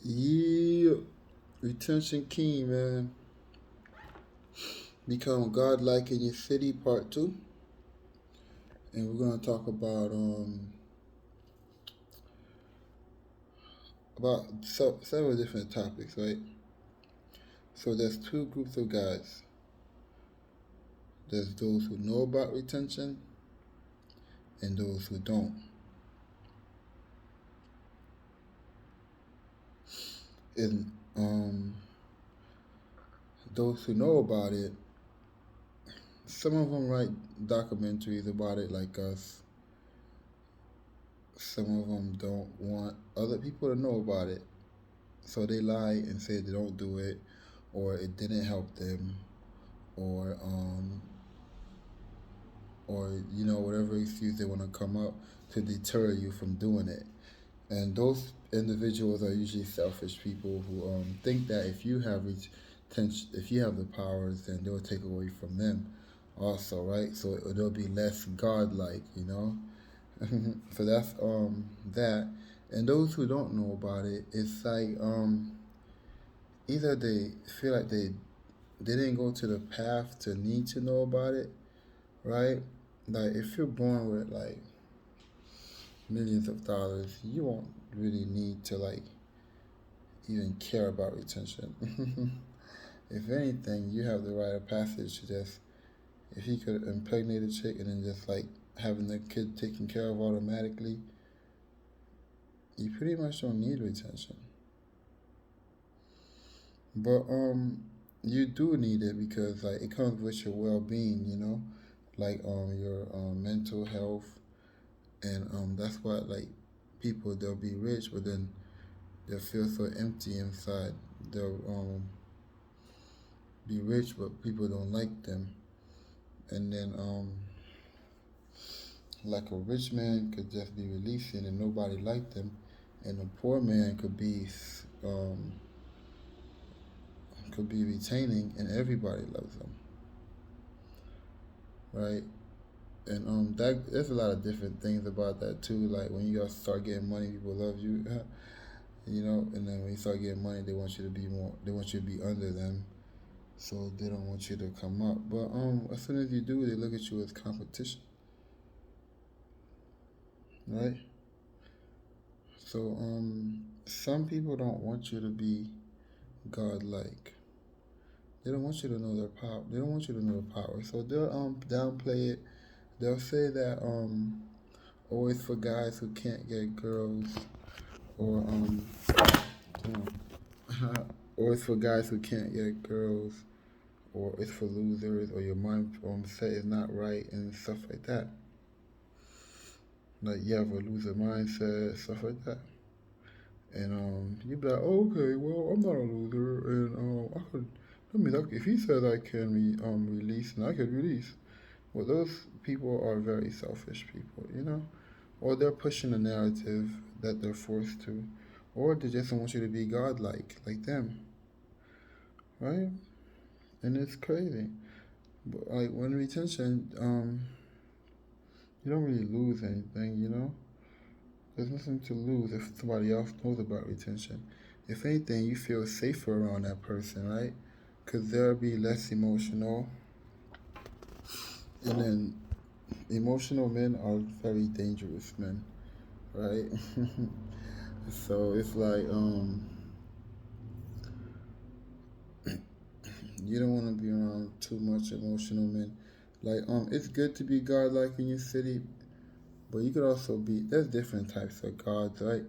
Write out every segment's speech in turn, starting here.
Yeah, retention key, man. Become godlike in your city, part two, and we're gonna talk about several different topics, right? So there's two groups of guys. There's those who know about retention and those who don't. And those who know about it, some of them write documentaries about it, like us. Some of them don't want other people to know about it, so they lie and say they don't do it, or it didn't help them, or whatever excuse they want to come up to deter you from doing it. And those individuals are usually selfish people who think that if you have the powers, then they'll take away from them, also, right? So they'll be less godlike. So that's that. And those who don't know about it, it's like either they feel like they didn't go to the path to need to know about it, right? Like if you're born with like millions of dollars, you won't really need to like even care about retention. If anything, you have the rite of passage to just if you could impregnate a chick and then just like having the kid taken care of automatically, you pretty much don't need retention. But you do need it because like it comes with your well being, like your mental health, and that's why like people they'll be rich but then they'll feel so empty inside. They'll be rich but people don't like them. And then like a rich man could just be releasing and nobody liked them, and a poor man um could be retaining and everybody loves them, right? And that there's a lot of different things about that too. Like when you guys start getting money, people love you, and then when you start getting money, they want you to be more. They want you to be under them, so they don't want you to come up. But as soon as you do, they look at you as competition, right? So some people don't want you to be godlike. They don't want you to know their power. They don't want you to know the power. So they'll downplay it. They'll say that always for guys who can't get girls, or you or it's for guys who can't get girls, or it's for losers, or your mind set is not right and stuff like that. Like you have a loser mindset, stuff like that. And you'd be like, oh, okay, well, I'm not a loser, and I could. I mean, like, if he said I can release, and I could release. Well, those people are very selfish people, or they're pushing a narrative that they're forced to, or they just don't want you to be godlike like them, right? And it's crazy. But like when retention, you don't really lose anything. There's nothing to lose if somebody else knows about retention. If anything, you feel safer around that person, right? Because they'll be less emotional. And then emotional men are very dangerous men, right? So it's like you don't want to be around too much emotional men. Like it's good to be godlike in your city, but you could also be there's different types of gods, right?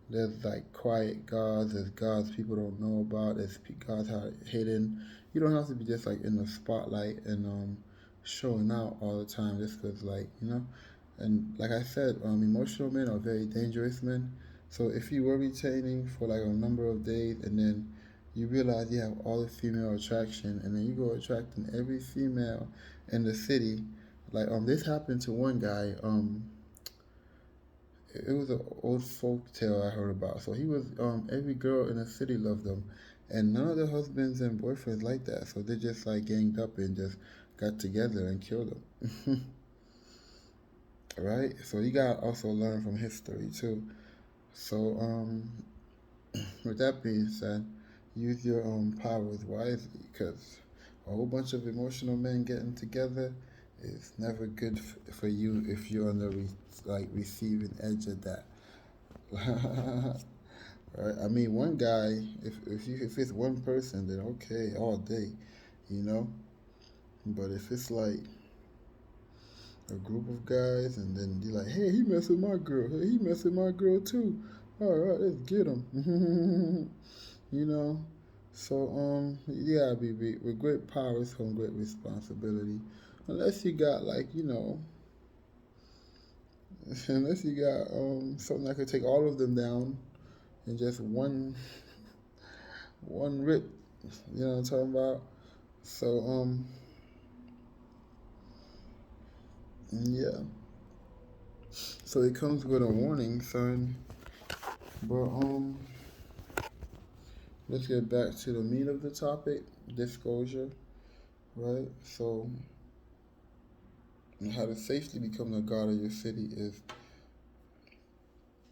There's like quiet gods, there's gods people don't know about, there's gods that are hidden. You don't have to be just like in the spotlight and showing out all the time just because and like I said, emotional men are very dangerous men. So if you were retaining for like a number of days and then you realize you have all the female attraction and then you go attracting every female in the city, like this happened to one guy. It was an old folk tale I heard about. So he was every girl in the city loved him, and none of the husbands and boyfriends like that. So they just like ganged up and just got together and killed him. Right? So you gotta also learn from history too. So, with that being said, use your powers wisely, because a whole bunch of emotional men getting together is never good for you if you're on the receiving edge of that. Right? I mean, one guy, if it's one person, then okay, all day, you know. But if it's like a group of guys, and then you're like, hey, he messed with my girl. Hey, he messed with my girl too. All right, let's get him. You know. So yeah, with great powers come great responsibility. Unless you got like unless you got something that could take all of them down in just one rip. You know what I'm talking about? So yeah. So it comes with a warning, son. But let's get back to the meat of the topic, disclosure, right? So how to safely become the god of your city is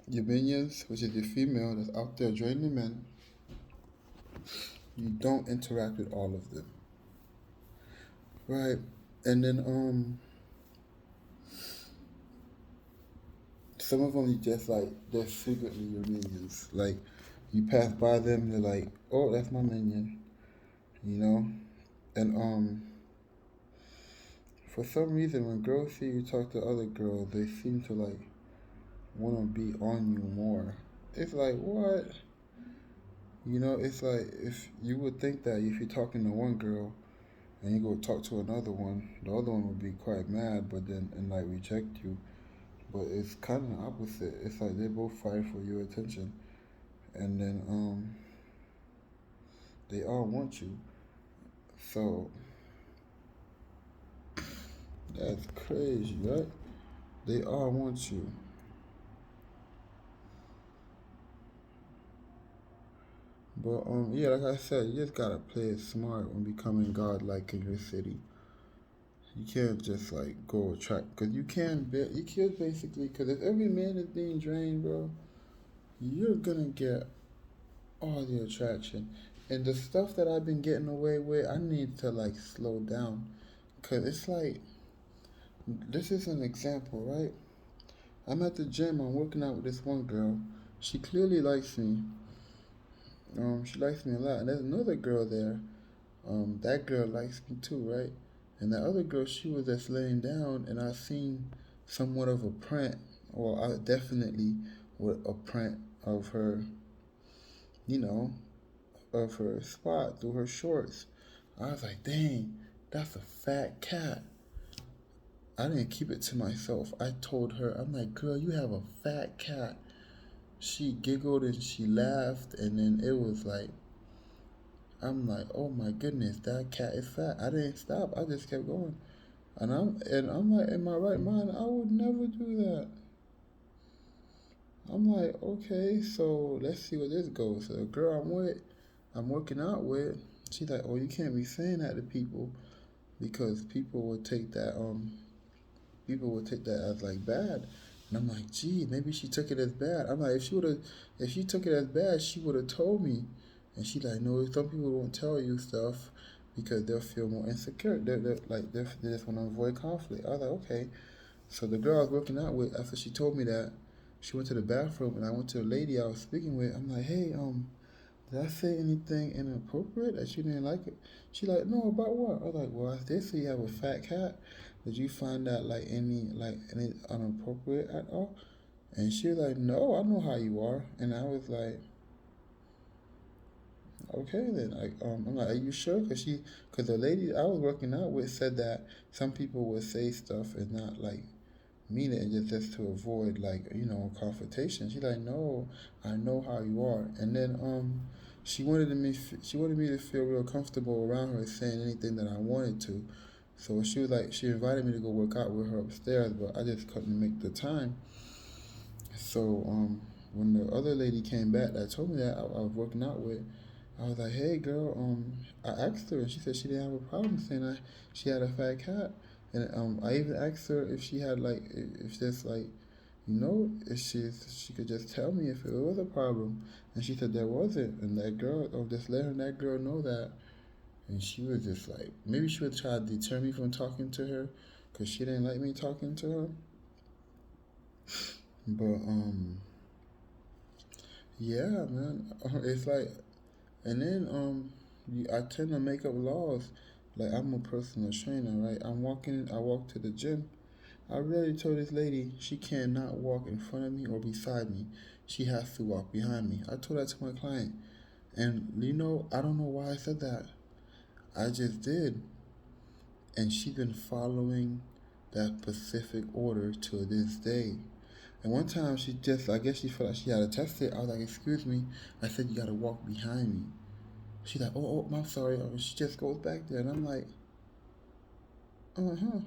your minions, which is your female that's out there draining men. You don't interact with all of them, right? And then some of them you just like they're secretly your minions. Like you pass by them, they're like, oh, that's my minion, you know. And for some reason, when girls see you talk to other girls, they seem to like want to be on you more. It's like what? You know, it's like if you would think that if you're talking to one girl and you go talk to another one, the other one would be quite mad, but then and like reject you. But it's kind of the opposite. It's like they both fight for your attention, and then they all want you. So that's crazy, right? They all want you. But yeah, like I said, you just gotta play it smart when becoming godlike in your city. You can't just like go attract, cause you can't basically, cause if every man is being drained, bro, you're gonna get all the attraction. And the stuff that I've been getting away with, I need to like slow down, cause it's like this is an example, right? I'm at the gym, I'm working out with this one girl. She clearly likes me. She likes me a lot, and there's another girl there. That girl likes me too, right? And the other girl, she was just laying down, and I seen somewhat of a print, or I definitely with a print of her, you know, of her spot through her shorts. I was like, dang, that's a fat cat. I didn't keep it to myself. I told her, I'm like, girl, you have a fat cat. She giggled and she laughed, and then it was like, I'm like, oh my goodness, that cat is fat. I didn't stop. I just kept going. And I'm like, in my right mind, I would never do that. I'm like, okay, so let's see where this goes. So the girl I'm working out with, she's like, oh, you can't be saying that to people because people would take that as like bad. And I'm like, gee, maybe she took it as bad. I'm like, if she took it as bad, she would have told me. And she like, no, some people won't tell you stuff because they'll feel more insecure. They just want to avoid conflict. I was like, okay. So the girl I was working out with, after she told me that, she went to the bathroom, and I went to the lady I was speaking with. I'm like, hey, did I say anything inappropriate that she didn't like it? She like, no, about what? I was like, well, I did say you have a fat cat. Did you find that any inappropriate at all? And she was like, no, I know how you are. And I was like, okay then. I'm like, are you sure? Cause the lady I was working out with said that some people would say stuff and not like mean it, and just to avoid confrontation. She's like, no, I know how you are. And then she wanted me to feel real comfortable around her saying anything that I wanted to. So she invited me to go work out with her upstairs, but I just couldn't make the time. So when the other lady came back that told me that I was working out with, I was like, hey girl, I asked her and she said she didn't have a problem saying that she had a fat cat. And I even asked her if she had like, if there's like, if she could just tell me if it was a problem. And she said there wasn't. And that girl, just letting that girl know that. And she was just like, maybe she would try to deter me from talking to her because she didn't like me talking to her. But, yeah, man. It's like, and then, I tend to make up laws. Like, I'm a personal trainer, right? I walk to the gym. I really told this lady she cannot walk in front of me or beside me. She has to walk behind me. I told that to my client. And I don't know why I said that. I just did. And she's been following that specific order to this day. And one time I guess she felt like she had to test it. I was like, excuse me. I said, you got to walk behind me. She's like, I'm sorry. She just goes back there. And I'm like, uh-huh.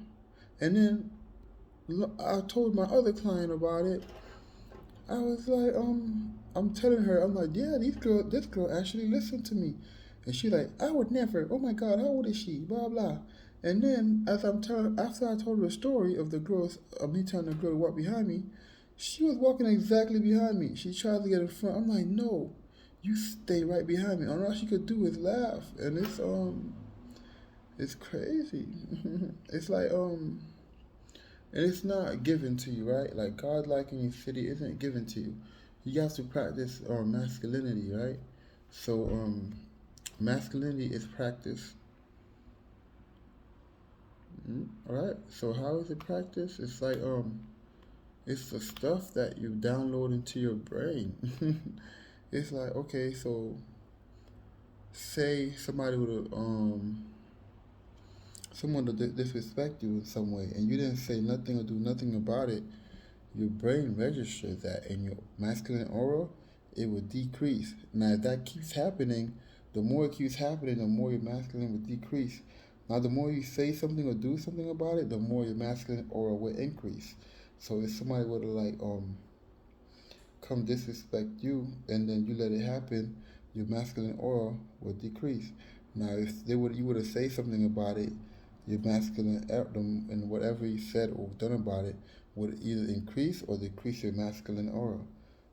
And then I told my other client about it. I was like, I'm telling her, I'm like, yeah, this girl actually listened to me. And she like, I would never. Oh my God, how old is she? Blah blah. And then after I told her the story of me telling the girl to walk behind me, she was walking exactly behind me. She tried to get in front. I'm like, no, you stay right behind me. And all she could do is laugh, and it's crazy. It's like and it's not given to you, right? Like God, like in your city, isn't given to you. You have to practice masculinity, right? So masculinity is practice. All right. So how is it practice? It's like it's the stuff that you download into your brain. It's like, okay, so say somebody would someone to disrespect you in some way, and you didn't say nothing or do nothing about it. Your brain registers that in your masculine aura, it will decrease. Now, if that keeps happening, the more it keeps happening, the more your masculine will decrease. Now, the more you say something or do something about it, the more your masculine aura will increase. So if somebody were to come disrespect you and then you let it happen, your masculine aura will decrease. Now, if you were to say something about it, your masculine and whatever you said or done about it would either increase or decrease your masculine aura.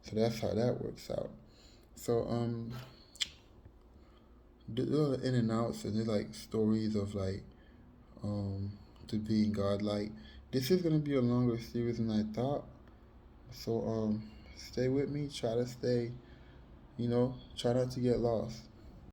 So that's how that works out. So there are in and outs, and there's like stories of um to being godlike. This is gonna be a longer series than I thought. So stay with me. Try to stay. Try not to get lost.